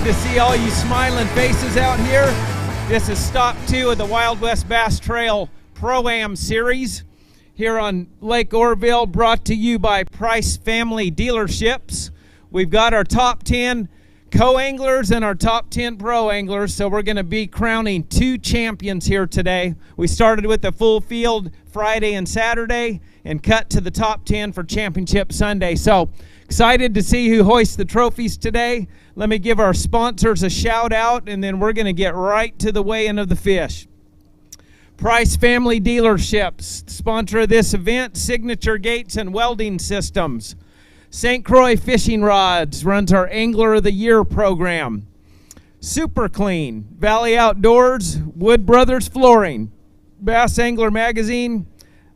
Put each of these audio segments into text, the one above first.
to see all you smiling faces out here. This is stop 2 of the Wild West Bass Trail Pro-Am Series here on Lake Oroville, brought to you by Price Family Dealerships. We've got our top 10 co-anglers and our top 10 pro anglers, so we're going to be crowning 2 champions here today. We started with the full field Friday and Saturday and cut to the top 10 for Championship Sunday. So excited to see who hoists the trophies today. Let me give our sponsors a shout out, and then we're going to get right to the weigh-in of the fish. Price Family Dealerships, sponsor of this event, Signature Gates and Welding Systems. St. Croix Fishing Rods runs our Angler of the Year program. Super Clean, Valley Outdoors, Wood Brothers Flooring, Bass Angler Magazine,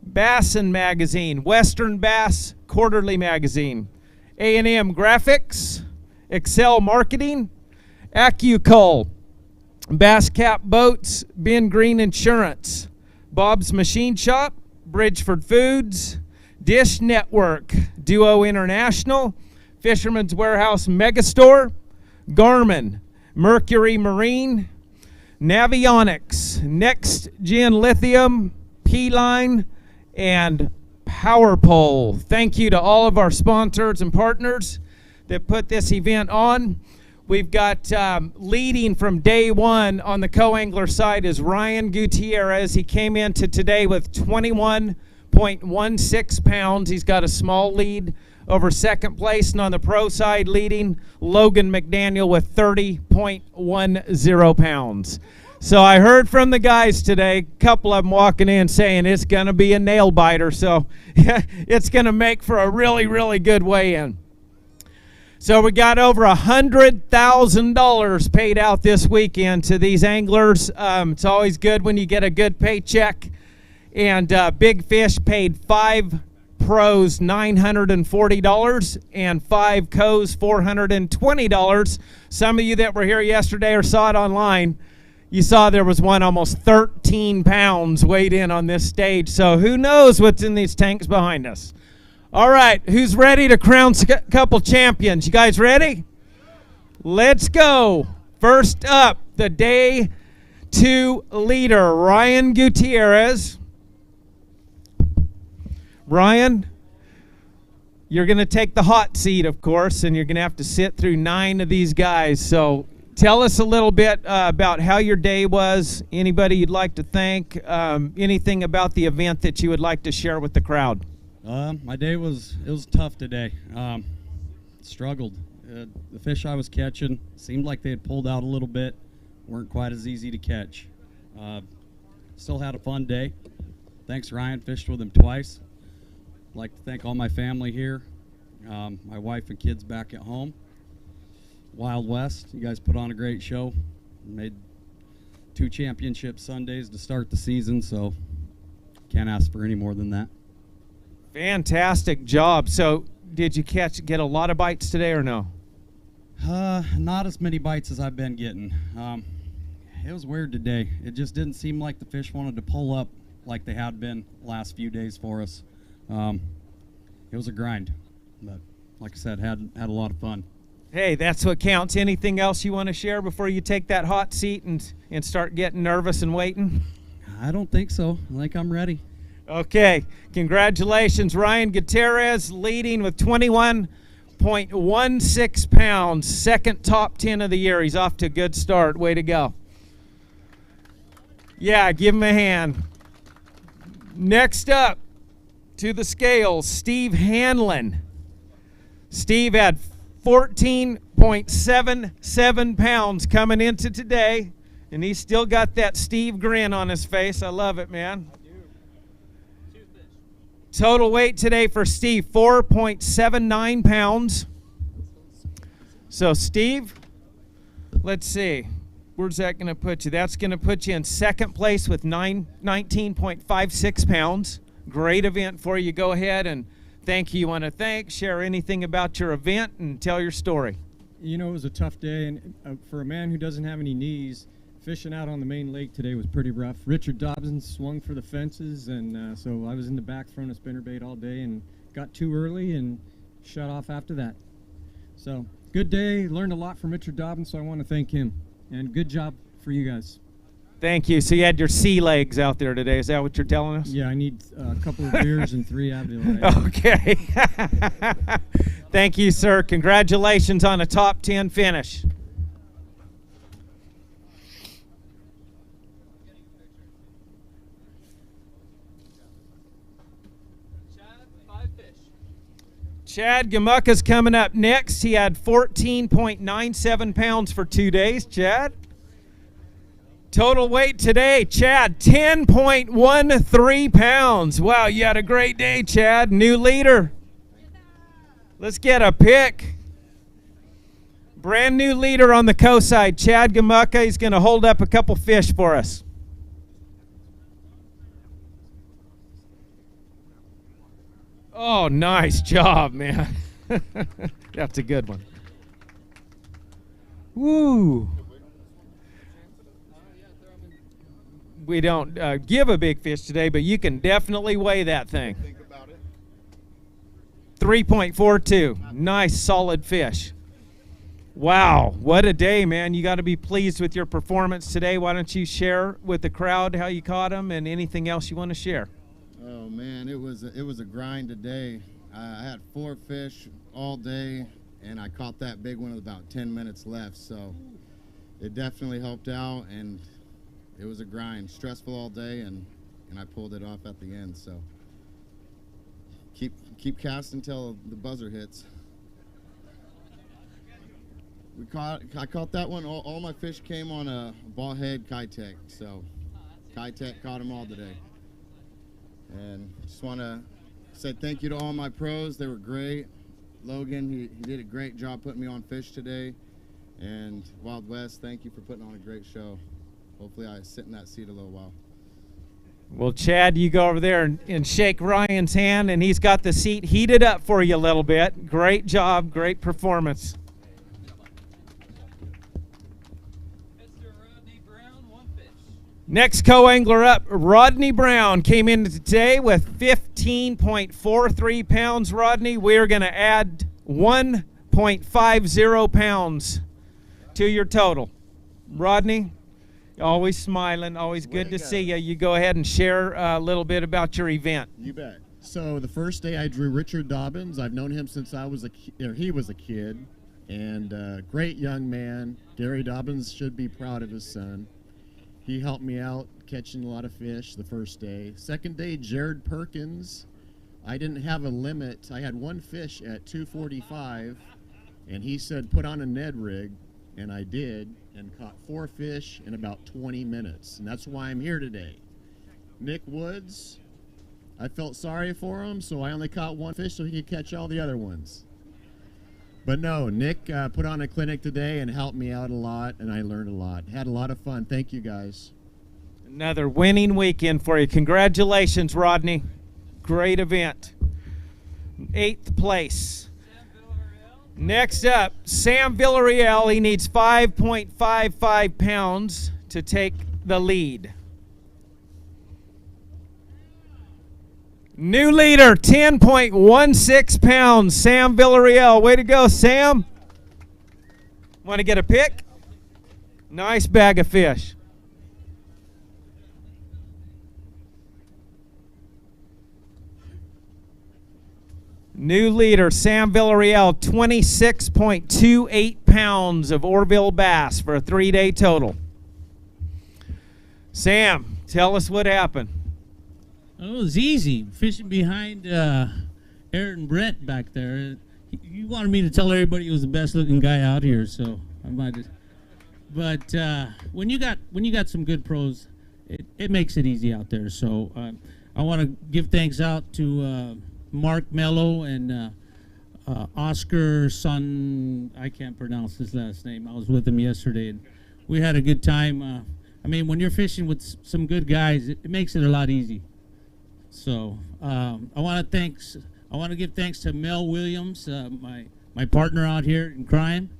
Bassin Magazine, Western Bass Quarterly Magazine, A&M Graphics, Excel Marketing, AccuCull, Bass Cap Boats, Ben Green Insurance, Bob's Machine Shop, Bridgeford Foods, Dish Network, Duo International, Fisherman's Warehouse Megastore, Garmin, Mercury Marine, Navionics, Next Gen Lithium, P-Line, and PowerPole. Thank you to all of our sponsors and partners that put this event on. We've got leading from day one on the co-angler side is Ryan Gutierrez. He came into today with 21.16 pounds. He's got a small lead over second place, and on the pro side leading Logan McDaniel with 30.10 pounds. So I heard from the guys today, a couple of them walking in saying it's going to be a nail biter, so it's going to make for a really, really good weigh-in. So we got over $100,000 paid out this weekend to these anglers. It's always good when you get a good paycheck. And Big Fish paid 5 pros $940 and 5 co's $420. Some of you that were here yesterday or saw it online, you saw there was one almost 13 pounds weighed in on this stage. So who knows what's in these tanks behind us. All right, who's ready to crown a couple champions? You guys ready? Let's go. First up, the day 2 leader, Ryan Gutierrez. Ryan, you're going to take the hot seat, of course, and you're going to have to sit through 9 of these guys. So tell us a little bit about how your day was, anybody you'd like to thank, anything about the event that you would like to share with the crowd. My day was tough today. Struggled. The fish I was catching seemed like they had pulled out a little bit, weren't quite as easy to catch. Still had a fun day. Thanks, Ryan. Fished with him twice. I'd like to thank all my family here, my wife and kids back at home. Wild West, you guys put on a great show. Made 2 championship Sundays to start the season, so can't ask for any more than that. Fantastic job. So did you get a lot of bites today or no? Not as many bites as I've been getting. It was weird today. It just didn't seem like the fish wanted to pull up like they had been last few days for us. It was a grind, but like I said, had a lot of fun. Hey, that's what counts. Anything else you want to share before you take that hot seat and start getting nervous and waiting? I don't think so. I think I'm ready. Okay, congratulations, Ryan Gutierrez, leading with 21.16 pounds, second top 10 of the year. He's off to a good start. Way to go. Yeah, give him a hand. Next up to the scales, Steve Hanlon. Steve had 14.77 pounds coming into today, and he's still got that Steve grin on his face. I love it, man. Total weight today for Steve, 4.79 pounds. So, Steve, let's see. Where's that going to put you? That's going to put you in second place with 19.56 pounds. Great event for you. Go ahead and thank you. You want to thank, share anything about your event, and tell your story. You know, it was a tough day, and for a man who doesn't have any knees, fishing out on the main lake today was pretty rough. Richard Dobson swung for the fences, and so I was in the back throwing a spinnerbait all day and got too early and shut off after that. So good day. Learned a lot from Richard Dobbins, so I want to thank him. And good job for you guys. Thank you. So you had your sea legs out there today. Is that what you're telling us? Yeah, I need a couple of beers and 3 Advil. Okay. Thank you, sir. Congratulations on a top 10 finish. Chad Gamucka's coming up next. He had 14.97 pounds for 2 days. Chad? Total weight today, Chad, 10.13 pounds. Wow, you had a great day, Chad. New leader. Let's get a pick. Brand new leader on the coast side, Chad Gamucka. He's going to hold up a couple fish for us. Oh, nice job, man. That's a good one. Woo. We don't give a big fish today, but you can definitely weigh that thing. Think about it. 3.42. Nice, solid fish. Wow, what a day, man. You got to be pleased with your performance today. Why don't you share with the crowd how you caught them and anything else you want to share? Oh man, it was a grind today. I had 4 fish all day, and I caught that big one with about 10 minutes left. So it definitely helped out, and it was a grind, stressful all day, and I pulled it off at the end. So keep casting until the buzzer hits. I caught that one. All my fish came on a ball head Kitech. So Kitech caught them all today. And just want to say thank you to all my pros. They were great. Logan, he did a great job putting me on fish today. And Wild West, thank you for putting on a great show. Hopefully I sit in that seat a little while. Well, Chad, you go over there and shake Ryan's hand, and he's got the seat heated up for you a little bit. Great job, great performance. Next co-angler up, Rodney Brown, came in today with 15.43 pounds. Rodney, we're going to add 1.50 pounds to your total. Rodney, always smiling, always good to see you. You go ahead and share a little bit about your event. You bet. So the first day I drew Richard Dobbins. I've known him since he was a kid, and great young man. Gary Dobbins should be proud of his son. He helped me out catching a lot of fish the first day. Second day, Jared Perkins. I didn't have a limit. I had 1 fish at 245, and he said put on a Ned rig, and I did, and caught 4 fish in about 20 minutes, and that's why I'm here today. Nick Woods, I felt sorry for him, so I only caught 1 fish so he could catch all the other ones. But no, Nick put on a clinic today and helped me out a lot, and I learned a lot. Had a lot of fun. Thank you, guys. Another winning weekend for you. Congratulations, Rodney. Great event. 8th place. Next up, Sam Villarreal. He needs 5.55 pounds to take the lead. New leader, 10.16 pounds, Sam Villarreal. Way to go, Sam. Want to get a pick? Nice bag of fish. New leader, Sam Villarreal, 26.28 pounds of Oroville bass for a 3-day total. Sam, tell us what happened. Oh, it was easy. Fishing behind Aaron Brett back there. You wanted me to tell everybody he was the best looking guy out here, so I might just. But when you got some good pros, it makes it easy out there. So I want to give thanks out to Mark Mello and Oscar Son. I can't pronounce his last name. I was with him yesterday, and we had a good time. I mean, when you're fishing with some good guys, it makes it a lot easy. So I want to give thanks to Mel Williams, my partner out here in crime.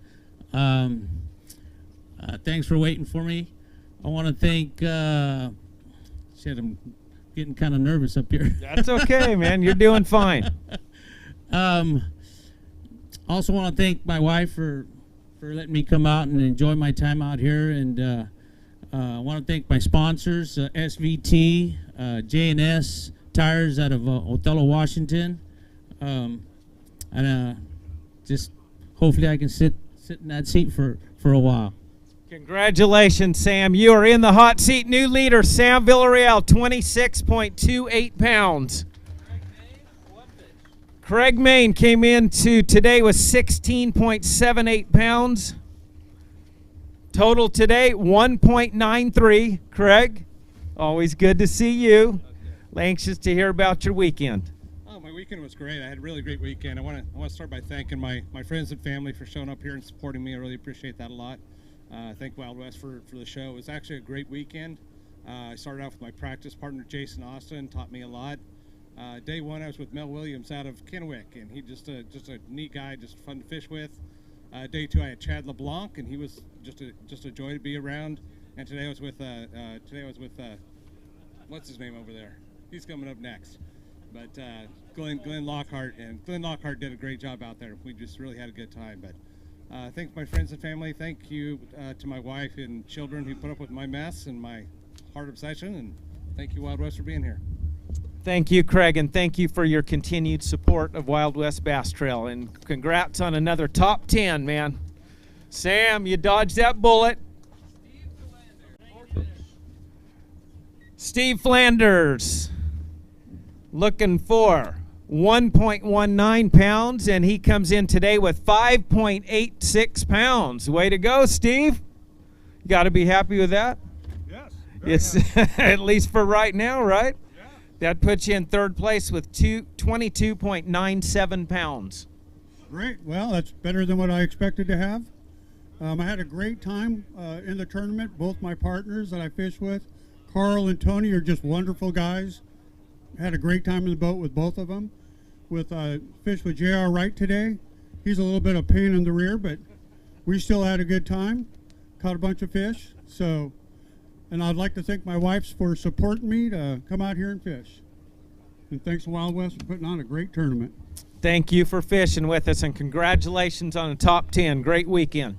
Thanks for waiting for me. I want to thank. Shit, I'm getting kind of nervous up here. That's okay, man. You're doing fine. also want to thank my wife for letting me come out and enjoy my time out here. And I want to thank my sponsors, SVT, J&S Tires out of Othello, Washington. And just hopefully I can sit in that seat for a while. Congratulations, Sam. You are in the hot seat. New leader, Sam Villarreal, 26.28 pounds. Craig Main came into today with 16.78 pounds. Total today, 1.93. Craig, always good to see you. Anxious to hear about your weekend. Oh, my weekend was great. I had a really great weekend. I want to start by thanking my friends and family for showing up here and supporting me. I really appreciate that a lot. Thank Wild West for the show. It was actually a great weekend. I started off with my practice partner, Jason Austin, taught me a lot. Day one, I was with Mel Williams out of Kennewick, and he just a neat guy, just fun to fish with. Day two, I had Chad LeBlanc, and he was just a joy to be around. And today I was with what's his name over there? He's coming up next. But Glenn Lockhart, and Glenn Lockhart did a great job out there. We just really had a good time. But thank my friends and family. Thank you to my wife and children who put up with my mess and my hard obsession. And thank you, Wild West, for being here. Thank you, Craig, and thank you for your continued support of Wild West Bass Trail. And congrats on another top 10, man. Sam, you dodged that bullet. Steve Flanders looking for 1.19 pounds, and he comes in today with 5.86 pounds. Way to go, Steve. You got to be happy with that? Yes. It's at least for right now, right? That puts you in third place with 22.97 pounds. Great. Well, that's better than what I expected to have. I had a great time in the tournament. Both my partners that I fish with, Carl and Tony, are just wonderful guys. Had a great time in the boat with both of them. With fish with J.R. Wright today. He's a little bit of pain in the rear, but we still had a good time. Caught a bunch of fish. And I'd like to thank my wife for supporting me to come out here and fish. And thanks to Wild West for putting on a great tournament. Thank you for fishing with us, and congratulations on the top 10. Great weekend.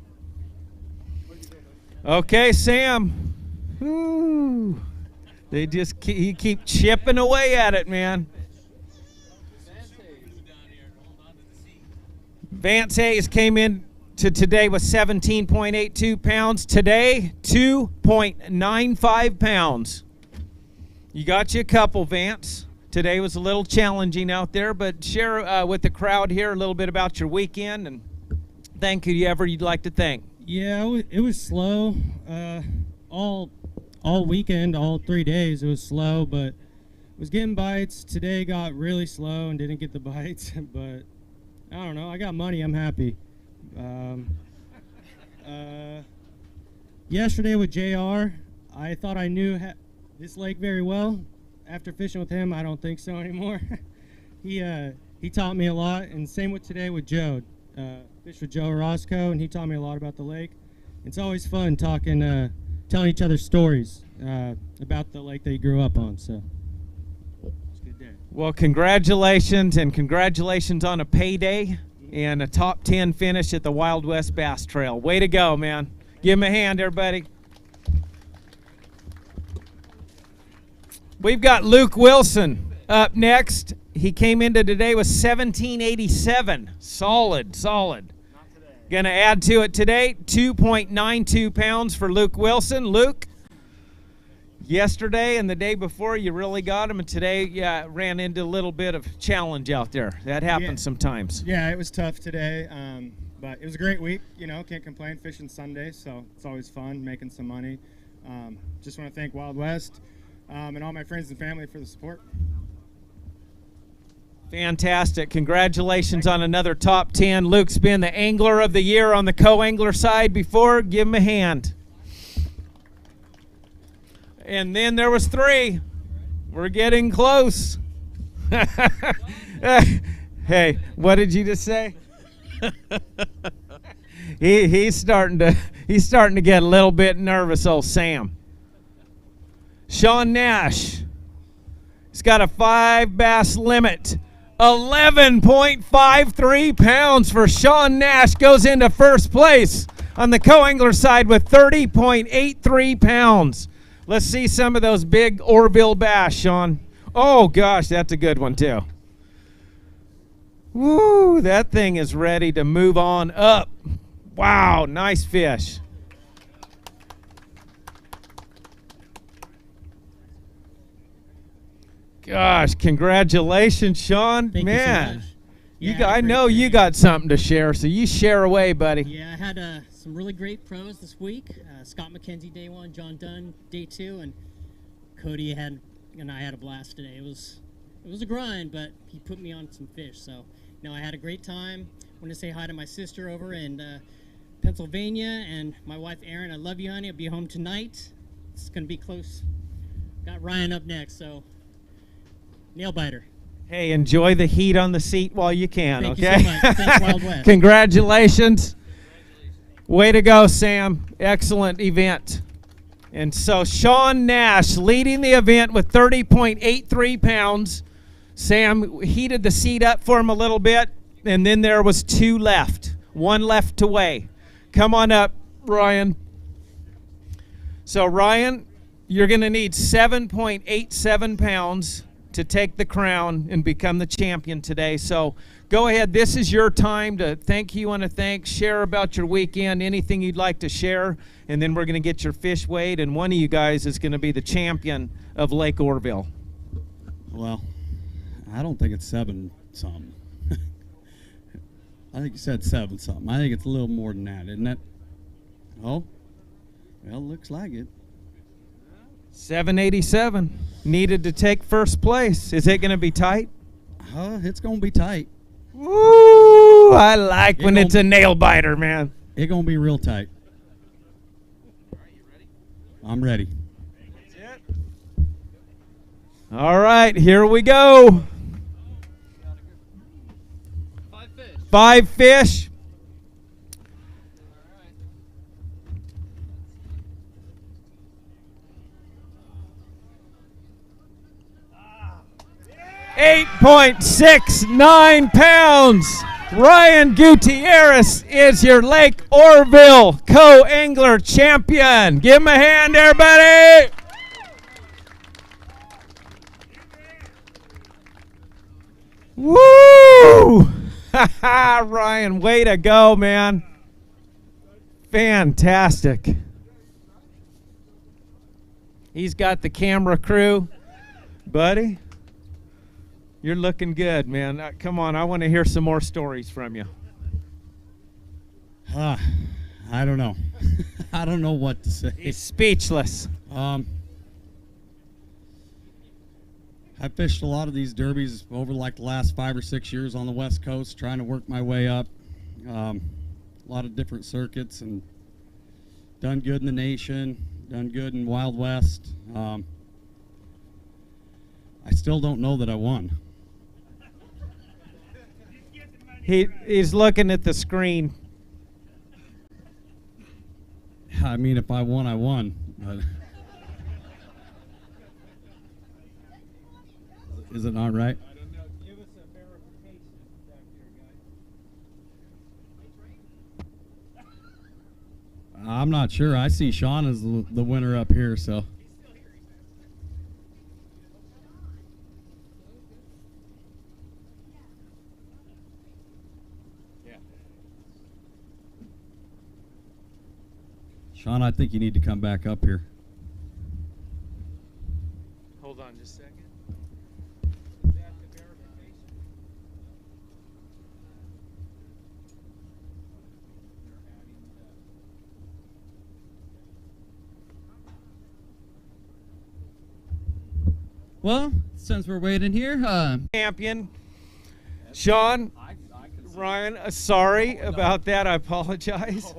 Okay, Sam. Woo. You keep chipping away at it, man. Vance Hayes came in to today with 17.82 pounds. Today, 2.95 pounds. You got you a couple, Vance. Today was a little challenging out there, but share with the crowd here a little bit about your weekend, and thank whoever you'd like to thank. Yeah, it was slow. All weekend, all 3 days, it was slow, but was getting bites. Today got really slow and didn't get the bites, but I don't know. I got money. I'm happy. Yesterday with JR, I thought I knew this lake very well. After fishing with him, I don't think so anymore. He taught me a lot, and same with today with Joe. Fished with Joe Orozco, and he taught me a lot about the lake. It's always fun talking, telling each other stories about the lake that you grew up on. So it's a good day. Well, congratulations, and congratulations on a payday and a top 10 finish at the Wild West Bass Trail. Way to go, man. Give him a hand, everybody. We've got Luke Wilson up next. He came into today with 1787. Solid. Going to add to it today, 2.92 pounds for Luke Wilson. Luke, yesterday and the day before you really got him, and today ran into a little bit of challenge out there. That happens sometimes. Yeah, it was tough today, but it was a great week. Can't complain. Fishing Sunday, so it's always fun, making some money. Just want to thank Wild West and all my friends and family for the support. Fantastic. Congratulations on another top 10. Luke's been the Angler of the Year on the co-angler side before. Give him a hand. And then there was 3. We're getting close. Hey, what did you just say? He's starting to get a little bit nervous, old Sam. Sean Nash. He's got a 5 bass limit 11.53 pounds for Sean Nash goes into first place on the co-angler side with 30.83 pounds. Let's see some of those big Oroville bass, Sean. Oh, gosh, that's a good one, too. Woo, that thing is ready to move on up. Wow, nice fish. Gosh, congratulations, Sean. Thank Man, you so much. you Yeah, got, I great know you day. got something to share, so you share away, buddy. Yeah, I had some really great pros this week. Scott McKenzie day 1, John Dunn day 2, and Cody and I had a blast today. It was a grind, but he put me on some fish. So, I had a great time. I want to say hi to my sister over in Pennsylvania and my wife Erin. I love you, honey. I'll be home tonight. It's gonna be close. Got Ryan up next, so nail biter. Hey, enjoy the heat on the seat while you can, Thank you okay? so much. Thanks, Wild West. Congratulations. Way to go, Sam. Excellent event. And so Sean Nash leading the event with 30.83 pounds. Sam heated the seat up for him a little bit, and then there was 2 left. 1 left to weigh. Come on up, Ryan. So, Ryan, you're going to need 7.87 pounds to take the crown and become the champion today. So go ahead. This is your time to thank who you want to thank, share about your weekend, anything you'd like to share, and then we're going to get your fish weighed, and one of you guys is going to be the champion of Lake Oroville. Well, I don't think it's 7-something. I think you said 7-something. I think it's a little more than that, isn't it? Oh, well, looks like it. 787 needed to take first place. Is it going to be tight? It's going to be tight. Woo! I like when it's a nail biter, man. It's going to be real tight. I'm ready. All right, here we go. 5 fish. $8.69 pounds. Ryan Gutierrez is your Lake Oroville co-angler champion. Give him a hand, everybody. Woo! Ryan, way to go, man. Fantastic. He's got the camera crew. Buddy, you're looking good, man. Come on, I want to hear some more stories from you. I don't know. I don't know what to say. He's speechless. I fished a lot of these derbies over like the last 5 or 6 years on the West Coast, trying to work my way up. A lot of different circuits, and done good in the nation, done good in Wild West. I still don't know that I won. He's looking at the screen. I mean, if I won, I won. But is it not right? I don't know. Give us a verification back here, guys. I'm not sure. I see Sean as the winner up here, so. Sean, I think you need to come back up here. Hold on just a second. Well, since we're waiting here, Champion. Sean, Ryan, sorry about that. I apologize.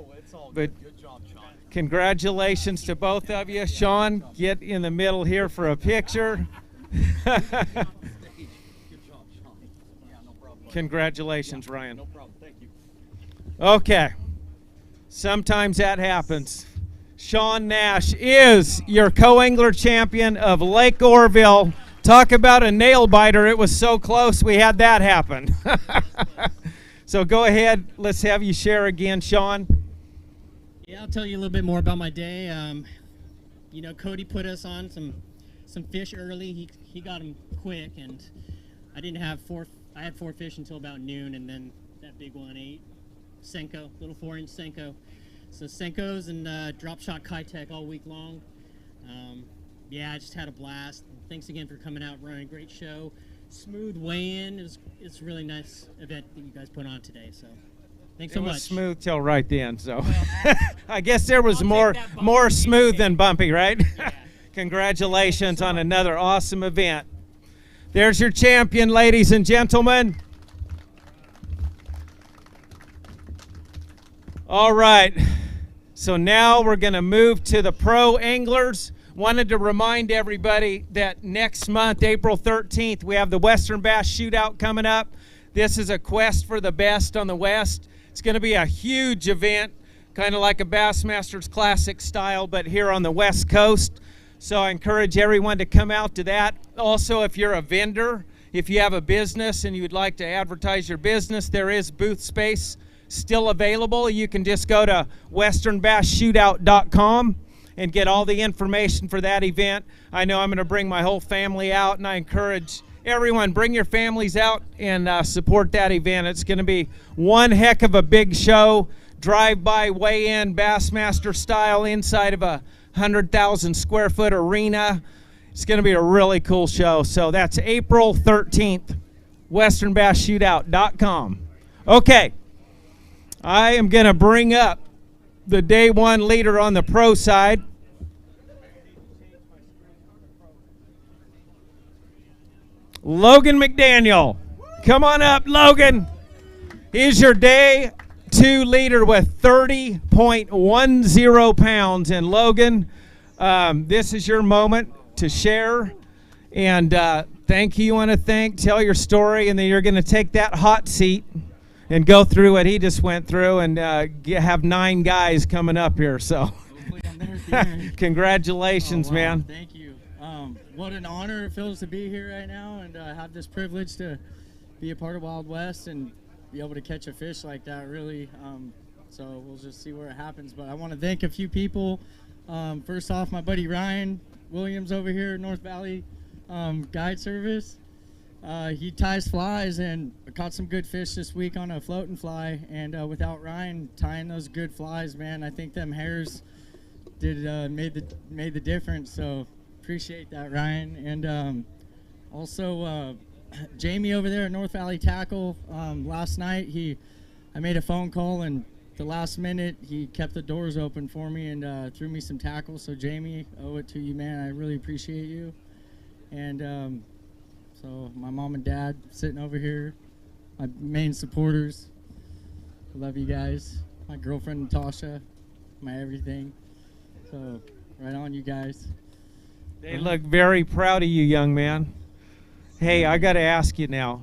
But good job, Sean. congratulations to both of you. Sean, get in the middle here for a picture. Congratulations, Ryan. No problem. Thank you. Okay. Sometimes that happens. Sean Nash is your co-angler champion of Lake Oroville Talk about a nail biter. It was so close we had that happen. So go ahead. Let's have you share again, Sean. Yeah, I'll tell you a little bit more about my day. You know, Cody put us on some fish early. He got them quick, and I didn't have I had 4 fish until about noon, and then that big one ate. Senko, little 4-inch Senko. So Senkos and drop shot Kitech all week long. Yeah, I just had a blast. Thanks again for coming out, running a great show. Smooth weigh-in. It's a really nice event that you guys put on today. So thanks so much. It was smooth till right then. So I guess there was more smooth than bumpy, right? Yeah. Congratulations on another awesome event. There's your champion, ladies and gentlemen. All right. So now we're going to move to the pro anglers. Wanted to remind everybody that next month, April 13th, we have the Western Bass Shootout coming up. This is a quest for the best on the West. It's going to be a huge event, kind of like a Bassmasters Classic style, but here on the West Coast. So I encourage everyone to come out to that. Also, if you're a vendor, if you have a business and you'd like to advertise your business, there is booth space still available. You can just go to westernbassshootout.com and get all the information for that event. I know I'm going to bring my whole family out, and I encourage everyone, bring your families out and support that event. It's going to be one heck of a big show, drive-by, weigh-in, Bassmaster style inside of a 100,000 square foot arena. It's going to be a really cool show. So that's April 13th, westernbassshootout.com. Okay, I am going to bring up the day one leader on the pro side. Logan McDaniel. Come on up, Logan. He's your day two leader with 30.10 pounds. And Logan, this is your moment to share. And thank you. You want to tell your story, and then you're going to take that hot seat and go through what he just went through, and have 9 guys coming up here. So congratulations, man. Thank you. What an honor it feels to be here right now and have this privilege to be a part of Wild West and be able to catch a fish like that, really. So we'll just see where it happens. But I want to thank a few people. First off, my buddy Ryan Williams over here, North Valley Guide Service. He ties flies, and I caught some good fish this week on a floating fly. And without Ryan tying those good flies, man, I think them hairs made the difference. So appreciate that, Ryan. And also Jamie over there at North Valley Tackle. Last night I made a phone call, and the last minute he kept the doors open for me and threw me some tackle. So Jamie, owe it to you, man. I really appreciate you. And so my mom and dad sitting over here, my main supporters. I love you guys. My girlfriend Natasha, my everything. So right on, you guys. They look very proud of you, young man. Hey, I got to ask you now.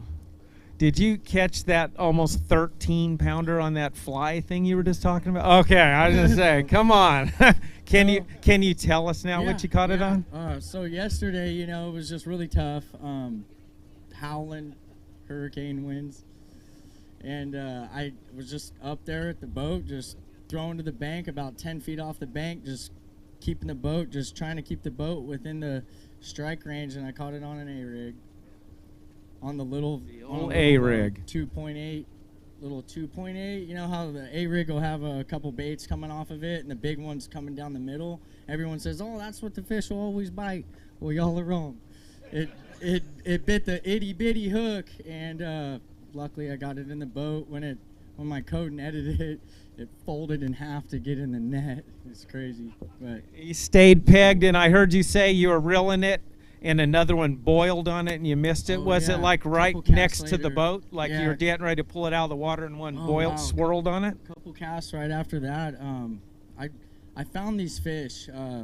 Did you catch that almost 13-pounder on that fly thing you were just talking about? Okay, I was just saying, come on. Can you tell us now what you caught it on? So yesterday, it was just really tough. Howling hurricane winds. And I was just up there at the boat, just throwing to the bank about 10 feet off the bank, just keeping the boat, just trying to keep the boat within the strike range, and I caught it on an A-rig. On the little A-rig. 2.8, little 2.8. You know how the A-rig will have a couple baits coming off of it, and the big one's coming down the middle? Everyone says, oh, that's what the fish will always bite. Well, y'all are wrong. It bit the itty-bitty hook, and luckily I got it in the boat. When my code netted it, it folded in half to get in the net. It's crazy. But you stayed pegged, and I heard you say you were reeling it, and another one boiled on it, and you missed it. Was it like right next to the boat? Like you were getting ready to pull it out of the water, and one swirled on it? A couple casts right after that. I found these fish, I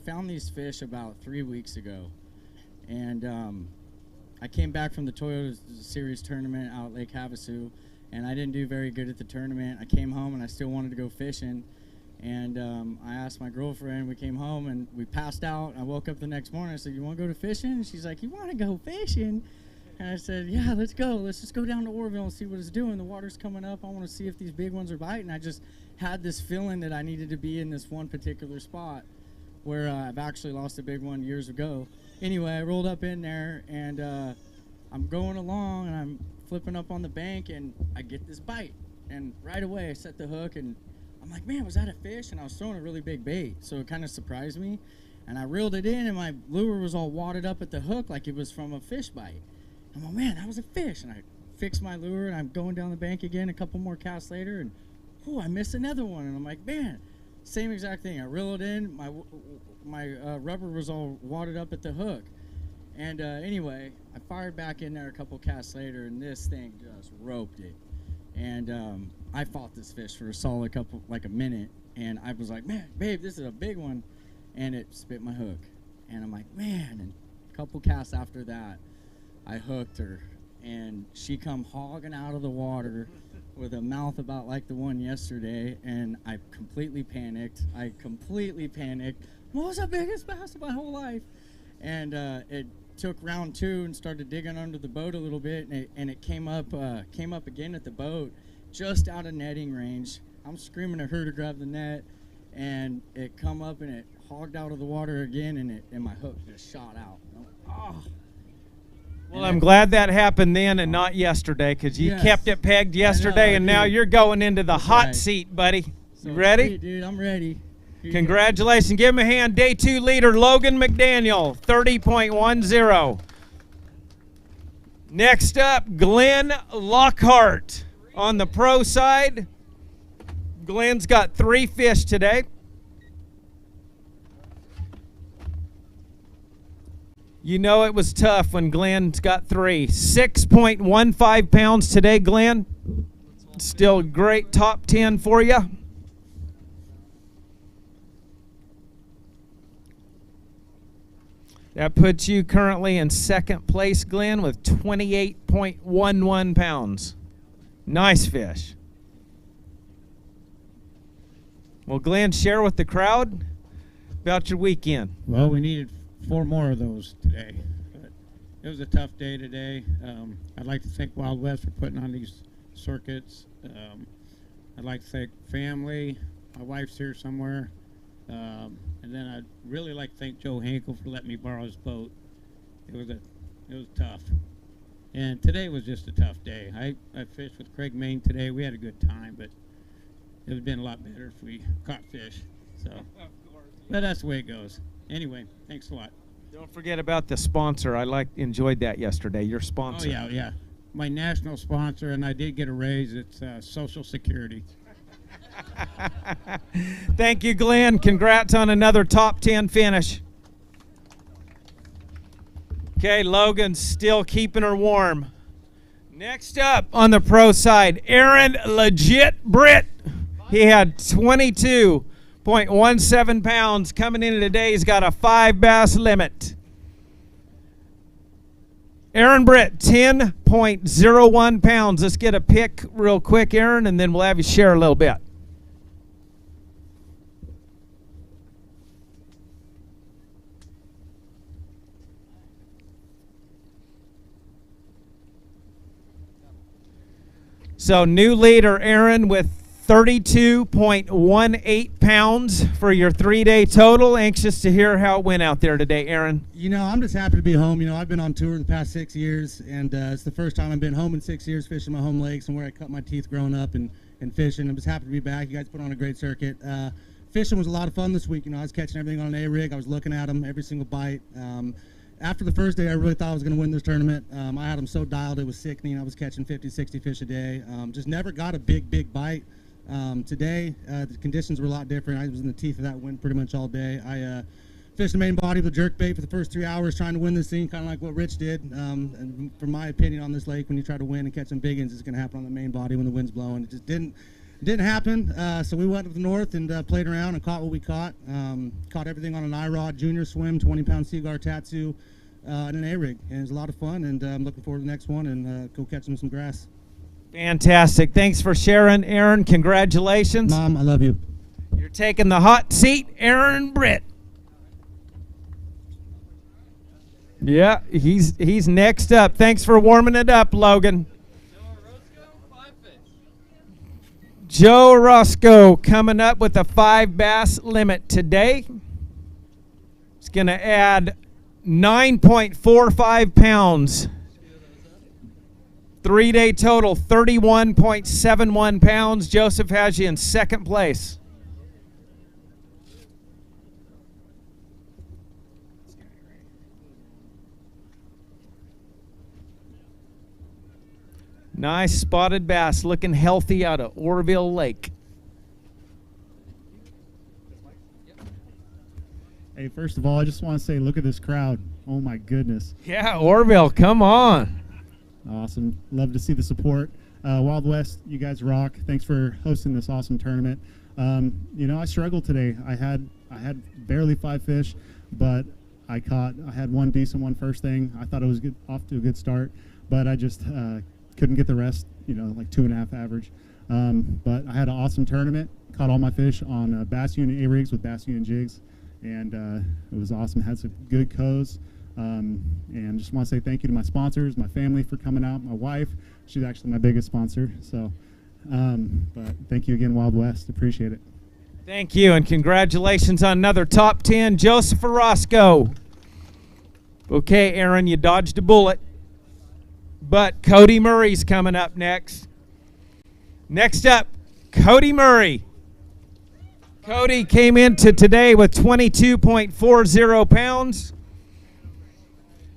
found these fish about 3 weeks ago. And I came back from the Toyota Series tournament out at Lake Havasu, and I didn't do very good at the tournament. I came home, and I still wanted to go fishing. And I asked my girlfriend, we came home and we passed out. I woke up the next morning. I said, you want to go to fishing? And she's like, you want to go fishing? And I said, yeah, let's go. Let's just go down to Oroville and see what it's doing. The water's coming up. I want to see if these big ones are biting. I just had this feeling that I needed to be in this one particular spot where I've actually lost a big one years ago. Anyway, I rolled up in there, and I'm going along, and I'm flipping up on the bank, and I get this bite. And right away, I set the hook, and I'm like, man, was that a fish? And I was throwing a really big bait, so it kind of surprised me. And I reeled it in, and my lure was all wadded up at the hook like it was from a fish bite. I'm like, man, that was a fish. And I fixed my lure, and I'm going down the bank again a couple more casts later, and I missed another one. And I'm like, man, same exact thing. I reel it in, my rubber was all wadded up at the hook. And anyway, I fired back in there a couple casts later, and this thing just roped it. And I fought this fish for a solid a minute, and I was like, man, babe, this is a big one. And it spit my hook. And I'm like, man, and a couple casts after that, I hooked her, and she come hogging out of the water with a mouth about like the one yesterday, and I completely panicked. What was the biggest bass of my whole life? And it took round 2 and started digging under the boat a little bit, and it came up again at the boat, just out of netting range. I'm screaming at her to grab the net, and it come up and it hogged out of the water again, and my hook just shot out. Oh. Well, I'm glad that happened then and not yesterday, because you kept it pegged yesterday, and now you're going into the hot seat, buddy. You ready? Dude, I'm ready. Congratulations. Give him a hand. Day 2 leader, Logan McDaniel, 30.10. Next up, Glenn Lockhart on the pro side. Glenn's got 3 fish today. You know it was tough when Glenn's got 3. 6.15 pounds today, Glenn. Still great top 10 for you. That puts you currently in 2nd place, Glenn, with 28.11 pounds. Nice fish. Well, Glenn, share with the crowd about your weekend. Well, we needed 4 more of those today. But it was a tough day today. I'd like to thank Wild West for putting on these circuits. I'd like to thank family. My wife's here somewhere. And then I'd really like to thank Joe Hankel for letting me borrow his boat. It was tough. And today was just a tough day. I fished with Craig Main today. We had a good time, but it would have been a lot better if we caught fish. So, but that's the way it goes. Anyway, thanks a lot. Don't forget about the sponsor. I enjoyed that yesterday. Your sponsor. Oh yeah. My national sponsor, and I did get a raise. It's Social Security. Thank you, Glenn. Congrats on another top 10 finish. Okay, Logan's still keeping her warm. Next up on the pro side, Aaron Legit Britt. He had 22.17 pounds coming into today. He's got a 5 bass limit. Aaron Britt, 10.01 pounds. Let's get a pick real quick, Aaron, and then we'll have you share a little bit. So new leader, Aaron, with 32.18 pounds for your 3-day total. Anxious to hear how it went out there today, Aaron. You know, I'm just happy to be home. You know, I've been on tour the past 6 years, and it's the first time I've been home in 6 years fishing my home lakes and where I cut my teeth growing up and fishing. I'm just happy to be back. You guys put on a great circuit. Fishing was a lot of fun this week. You know, I was catching everything on an A-rig. I was looking at them, every single bite. After the first day, I really thought I was going to win this tournament. I had them so dialed, it was sickening. I was catching 50, 60 fish a day. Just never got a big bite. Today, the conditions were a lot different. I was in the teeth of that wind pretty much all day. I fished the main body with a jerk bait for the first 3 hours trying to win this thing, kind of like what Rich did. And from my opinion on this lake, when you try to win and catch some big ones, it's going to happen on the main body when the wind's blowing. It just didn't happen. So we went to the north and played around and caught what we caught. Caught everything on an I-Rod Junior Swim, 20-pound Seaguar Tatsu, and an A-rig. And it was a lot of fun, and I'm looking forward to the next one and go catch some grass. Fantastic. Thanks for sharing, Aaron. Congratulations. Mom, I love you. You're You're taking the hot seat, Aaron Britt. Yeah, he's next up. Thanks for warming it up, Logan. Joe Roscoe coming up with a 5 bass limit today. He's going to add 9.45 pounds. 3-day total, 31.71 pounds. Joseph has you in second place. Nice spotted bass, looking healthy out of Oroville Lake. Hey, first of all, I just want to say, look at this crowd. Oh my goodness. Yeah, Oroville, come on. Awesome. Love to see the support. Wild West, you guys rock. Thanks for hosting this awesome tournament. You know, I struggled today. I had barely 5 fish, but I had one decent one first thing. I thought it was off to a good start, but I just couldn't get the rest, you know, like 2.5 average. But I had an awesome tournament. Caught all my fish on bass unit A-rigs with bass unit jigs, and it was awesome. Had some good coes. And just want to say thank you to my sponsors, my family for coming out, my wife. She's actually my biggest sponsor. So, but thank you again, Wild West. Appreciate it. Thank you, and congratulations on another top 10, Joseph Orozco. Okay, Aaron, you dodged a bullet. But Cody Murray's coming up next. Next up, Cody Murray. Cody came into today with 22.40 pounds.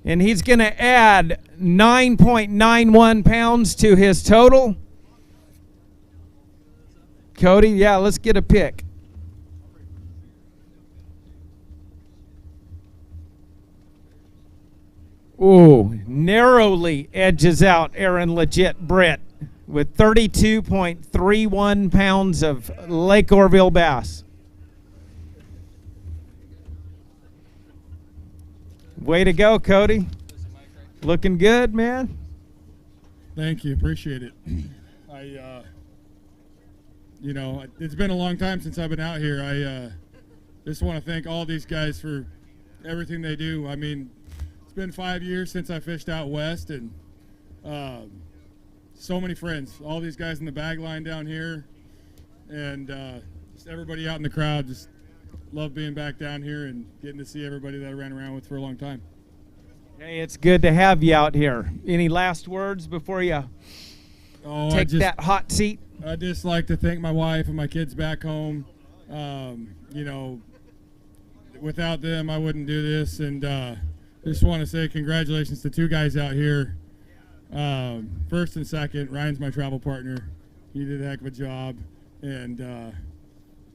And he's going to add 9.91 pounds to his total. Cody, yeah, let's get a pick. Ooh, narrowly edges out Aaron Legit Britt with 32.31 pounds of Lake Oroville bass. Way to go, Cody. Looking good, man. Thank you. Appreciate it. You know, it's been a long time since I've been out here. I just want to thank all these guys for everything they do. I mean, it's been 5 years since I fished out west, and so many friends. All these guys in the bag line down here, and just everybody out in the crowd. Just love being back down here and getting to see everybody that I ran around with for a long time. Hey, it's good to have you out here. Any last words before you take that hot seat? I'd just like to thank my wife and my kids back home. You know, without them, I wouldn't do this, and just want to say congratulations to 2 guys out here. First and second, Ryan's my travel partner. He did a heck of a job, and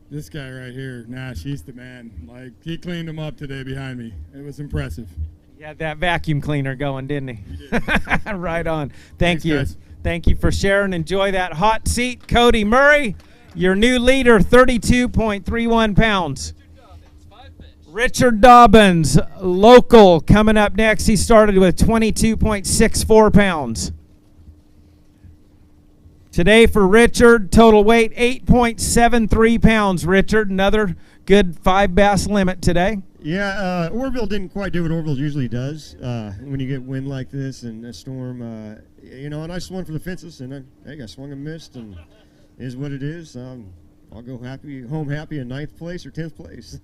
this guy right here, Nash, he's the man. Like, he cleaned him up today behind me. It was impressive. He had that vacuum cleaner going, didn't he? He did. Right on. Thank Thanks, you. guys. Thank you for sharing. Enjoy that hot seat. Cody Murray, your new leader, 32.31 pounds. Richard Dobbins, local, coming up next. He started with 22.64 pounds. Today for Richard, total weight 8.73 pounds. Richard, another good 5 bass limit today. Yeah, Oroville didn't quite do what Oroville usually does when you get wind like this and a storm. You know, and I swung for the fences, and I swung and missed, and it is what it is. I'll go home happy in 9th place or 10th place.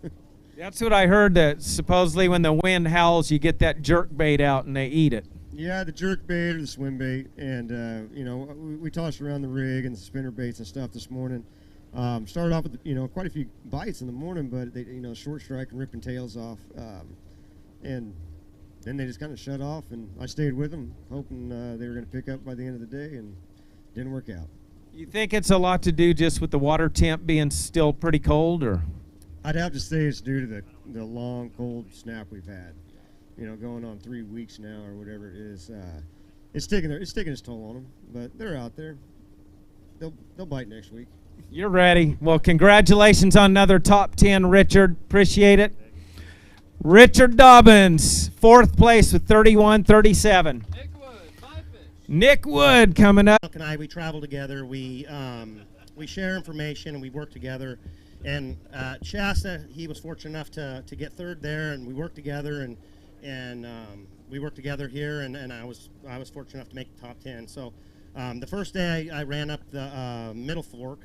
That's what I heard, that supposedly when the wind howls, you get that jerk bait out and they eat it. Yeah, the jerk bait or the swim bait, and you know, we tossed around the rig and the spinner baits and stuff this morning. Started off with, you know, quite a few bites in the morning, but they, you know, short strike and ripping tails off, and then they just kind of shut off, and I stayed with them, hoping they were going to pick up by the end of the day, and didn't work out. You think it's a lot to do just with the water temp being still pretty cold, or? I'd have to say it's due to the long cold snap we've had. You know, going on 3 weeks now or whatever it is. It's taking its toll on them, but they're out there. They'll bite next week. You're ready. Well, congratulations on another top 10, Richard. Appreciate it. Richard Dobbins, 4th place with 31.37. Nick Wood coming up. Nick and I, we travel together. We we share information and we work together. And Shasta, he was fortunate enough to get third there, and we worked together, and we worked together here, and I was fortunate enough to make the top 10. So the first day I ran up the middle fork,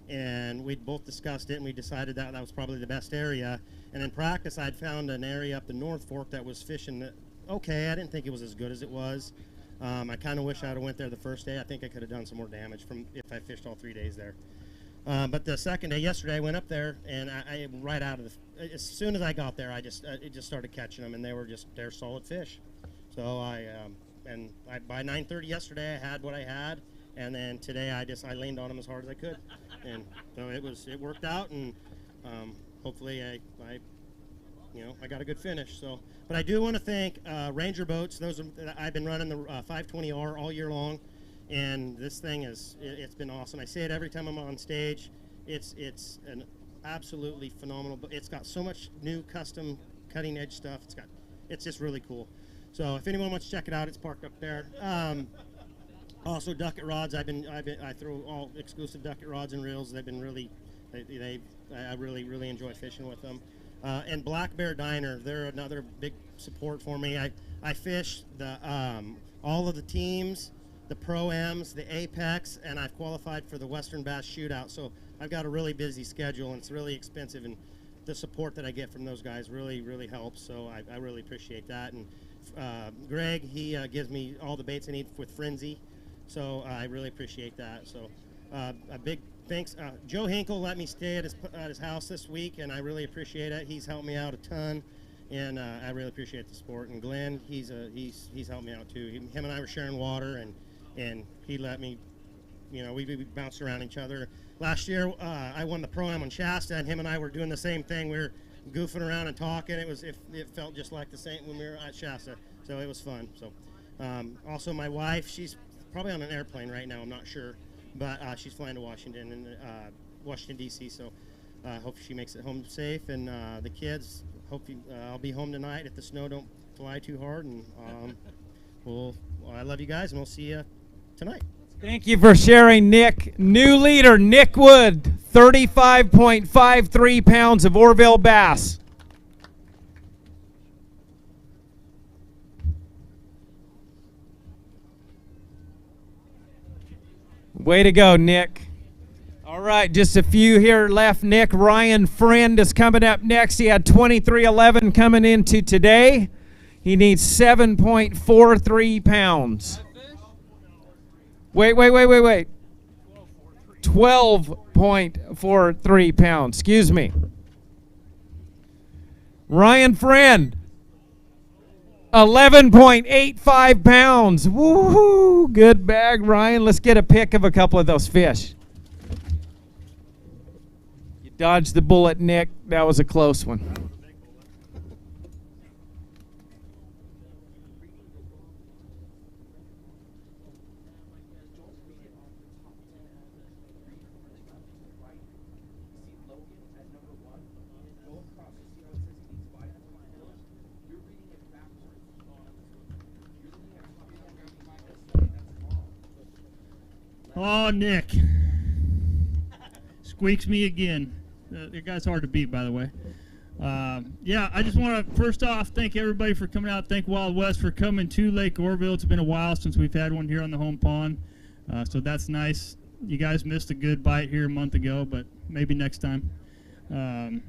and we both discussed it, and we decided that was probably the best area. And in practice, I'd found an area up the North Fork that was fishing okay. I didn't think it was as good as it was. I kind of wish I'd have went there the first day. I think I could have done some more damage from if I fished all 3 days there. But the second day, yesterday, I went up there, and I right out of as soon as I got there, it just started catching them, and they're solid fish. So by 9:30 yesterday, I had what I had, and then today I leaned on them as hard as I could, and so it worked out, and hopefully I got a good finish. So, but I do want to thank Ranger Boats. I've been running the 520R all year long. And this thing it's been awesome. I say it every time I'm on stage. It's an absolutely phenomenal, it's got so much new custom cutting edge stuff. It's just really cool. So if anyone wants to check it out, it's parked up there. Also ducket rods. I throw all exclusive ducket rods and reels. They've been I really enjoy fishing with them. And Black Bear Diner, they're another big support for me. I fish all of the teams, the Pro-Ams, the Apex, and I've qualified for the Western Bass Shootout. So I've got a really busy schedule, and it's really expensive, and the support that I get from those guys really helps. So I really appreciate that. And Greg, he gives me all the baits I need with Frenzy, so I really appreciate that. So a big thanks. Joe Hinkle let me stay at his house this week, and I really appreciate it. He's helped me out a ton. And I really appreciate the support. And Glenn, he's helped me out too. Him and I were sharing water, and he let me, we bounced around each other. Last year, I won the Pro-Am on Shasta, and him and I were doing the same thing. We were goofing around and talking. It felt just like the same when we were at Shasta, so it was fun. So, also my wife, she's probably on an airplane right now. I'm not sure, but she's flying to Washington D.C. So, hope she makes it home safe. And the kids, I'll be home tonight if the snow don't fly too hard. And I love you guys, and we'll see you tonight. Thank you for sharing, Nick. New leader, Nick Wood, 35.53 pounds of Oroville bass. Way to go, Nick. All right, just a few here left, Nick. Ryan Friend is coming up next. He had 23.11 coming into today. He needs 7.43 pounds. Wait. 12.43 pounds. Excuse me. Ryan Friend, 11.85 pounds. Woohoo! Good bag, Ryan. Let's get a pic of a couple of those fish. You dodged the bullet, Nick. That was a close one. Oh, Nick. Squeaks me again. That guy's hard to beat, by the way. Yeah, I just want to, first off, thank everybody for coming out. Thank Wild West for coming to Lake Oroville. It's been a while since we've had one here on the home pond, so that's nice. You guys missed a good bite here a month ago, but maybe next time. I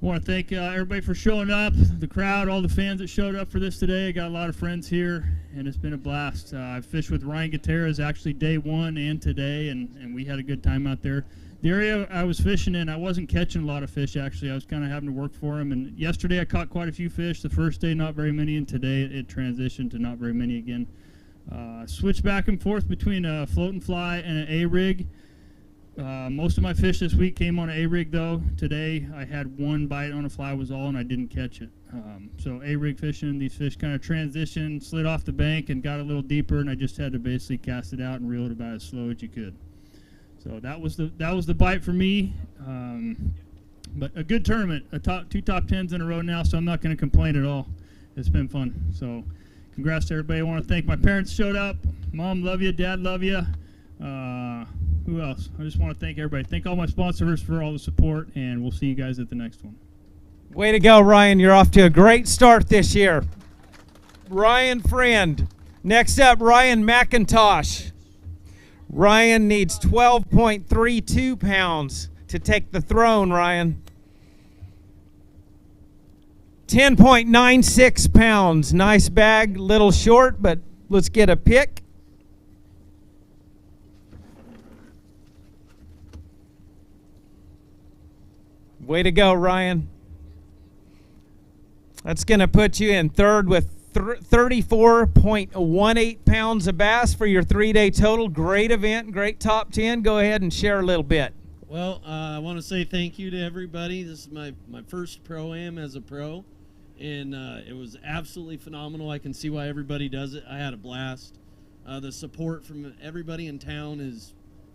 want to thank everybody for showing up, the crowd, all the fans that showed up for this today. I got a lot of friends here, and it's been a blast. I fished with Ryan Gutierrez actually day one and today, and we had a good time out there. The area I was fishing in, I wasn't catching a lot of fish, actually. I was kind of having to work for him, and yesterday I caught quite a few fish. The first day, not very many, and today it transitioned to not very many again. Switched back and forth between a float and fly and an A-rig. Most of my fish this week came on an A-rig, though. Today I had one bite on a fly was all, and I didn't catch it. So A-rig fishing, these fish kind of transitioned, slid off the bank, and got a little deeper, and I just had to basically cast it out and reel it about as slow as you could. So that was the bite for me. But a good tournament, two top tens in a row now, so I'm not going to complain at all. It's been fun. So congrats to everybody. I want to thank my parents showed up. Mom, love you. Dad, love you. Who else? I just want to thank everybody. Thank all my sponsors for all the support, and we'll see you guys at the next one. Way to go, Ryan. You're off to a great start this year. Ryan Friend. Next up, Ryan McIntosh. Ryan needs 12.32 pounds to take the throne, Ryan. 10.96 pounds. Nice bag, little short, but let's get a pick. Way to go, Ryan. That's going to put you in third with 34.18 pounds of bass for your 3-day total. Great event, great top 10. Go ahead and share a little bit. Well, I want to say thank you to everybody. This is my first Pro-Am as a pro, and it was absolutely phenomenal. I can see why everybody does it. I had a blast. The support from everybody in town is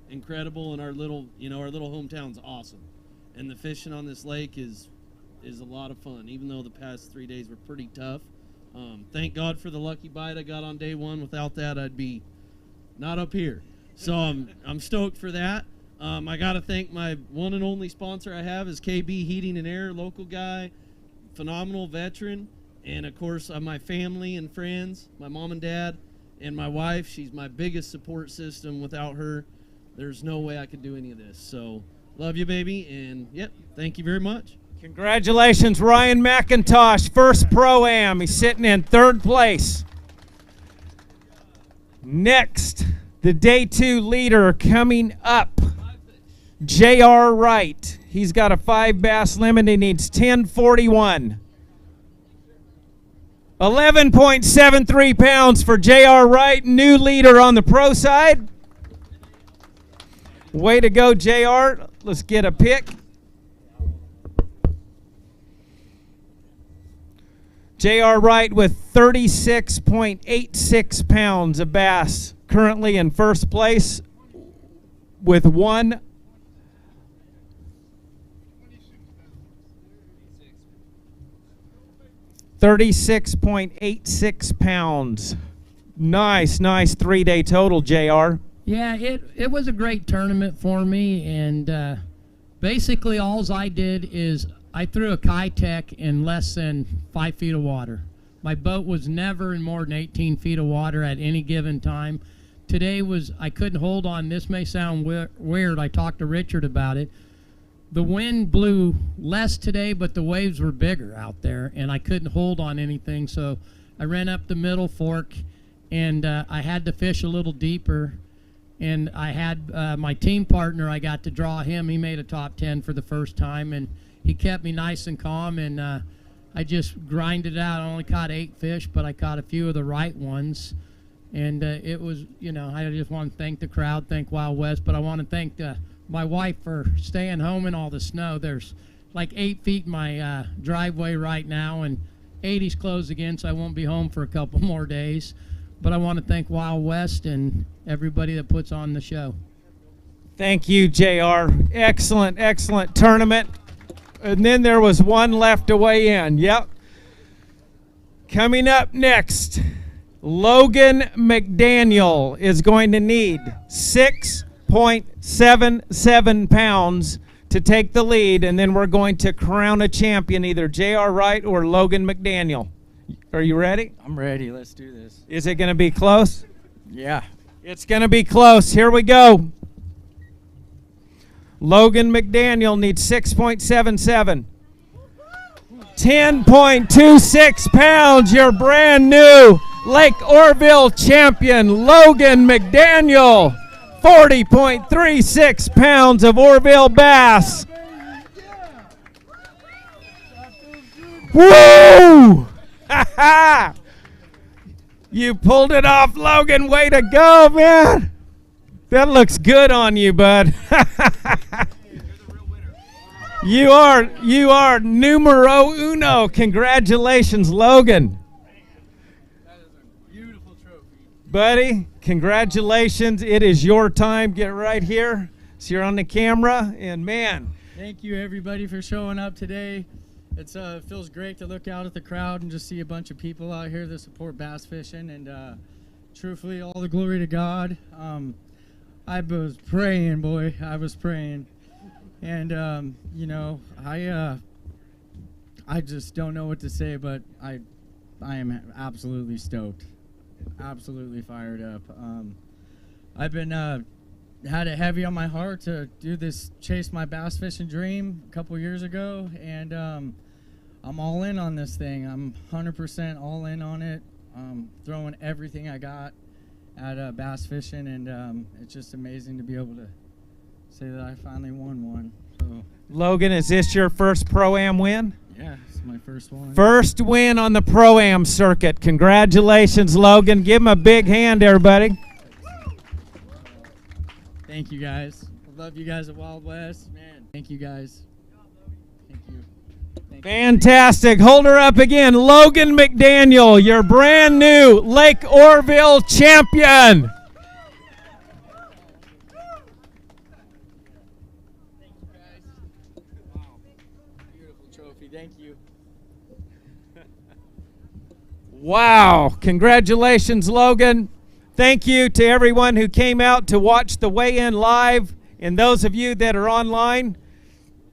incredible, and our little hometown's awesome. And the fishing on this lake is a lot of fun, even though the past 3 days were pretty tough. Thank God for the lucky bite I got on day one. Without that, I'd be not up here. So I'm stoked for that. I got to thank my one and only sponsor I have is KB Heating and Air, local guy, phenomenal veteran. And, of course, my family and friends, my mom and dad, and my wife. She's my biggest support system. Without her, there's no way I could do any of this. So love you, baby, and, yep, thank you very much. Congratulations, Ryan McIntosh, first Pro-Am. He's sitting in third place. Next, the Day 2 leader coming up, J.R. Wright. He's got a 5 bass limit. He needs 1041. 11.73 pounds for J.R. Wright, new leader on the pro side. Way to go, J.R. Let's get a pick. J.R. Wright with 36.86 pounds of bass, currently in first place with 36.86 pounds. Nice 3-day total, JR. Yeah, it was a great tournament for me, and basically all I did is I threw a Kitech in less than 5 feet of water. My boat was never in more than 18 feet of water at any given time. Today I couldn't hold on. This may sound weird. I talked to Richard about it. The wind blew less today, but the waves were bigger out there, and I couldn't hold on anything. So I ran up the middle fork, and I had to fish a little deeper. And I had my team partner, I got to draw him. He made a top 10 for the first time, and he kept me nice and calm, and I just grinded out. I only caught 8 fish, but I caught a few of the right ones. And it was, I just want to thank the crowd, thank Wild West, but I want to thank my wife for staying home in all the snow. There's like 8 feet in my driveway right now, and 80's closed again, so I won't be home for a couple more days. But I want to thank Wild West and everybody that puts on the show. Thank you, JR. Excellent tournament. And then there was one left to weigh in. Yep. Coming up next, Logan McDaniel is going to need 6.77 pounds to take the lead, and then we're going to crown a champion, either J.R. Wright or Logan McDaniel. Are you ready? I'm ready. Let's do this. Is it going to be close? Yeah. It's going to be close. Here we go. Logan McDaniel needs 6.77. 10.26 pounds, your brand new Lake Oroville champion, Logan McDaniel. 40.36 pounds of Oroville bass. Woo! You pulled it off, Logan. Way to go, man. That looks good on you, bud. You are numero uno. Congratulations, Logan. Buddy, congratulations. It is your time. Get right here. So you're on the camera, and man. Thank you, everybody, for showing up today. It feels great to look out at the crowd and just see a bunch of people out here that support bass fishing, and truthfully, all the glory to God. I was praying, boy. I was praying, and you know, I just don't know what to say, but I am absolutely stoked, absolutely fired up. I've been had it heavy on my heart to do this chase my bass fishing dream a couple years ago, and I'm all in on this thing. I'm 100% all in on it. Throwing everything I got at bass fishing, and it's just amazing to be able to say that I finally won one. So, Logan, is this your first Pro-Am win? yeah, it's my first one. First win on the Pro-Am circuit. Congratulations, Logan. Give him a big hand, everybody. Thank you, guys. I love you guys at Wild West. Man, thank you, guys. Thank you. Fantastic. Hold her up again. Logan McDaniel, your brand new Lake Oroville champion. Beautiful trophy. Thank you. Wow. Congratulations, Logan. Thank you to everyone who came out to watch the weigh-in live, and those of you that are online.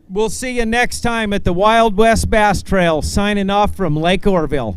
We'll see you next time at the Wild West Bass Trail. Signing off from Lake Oroville.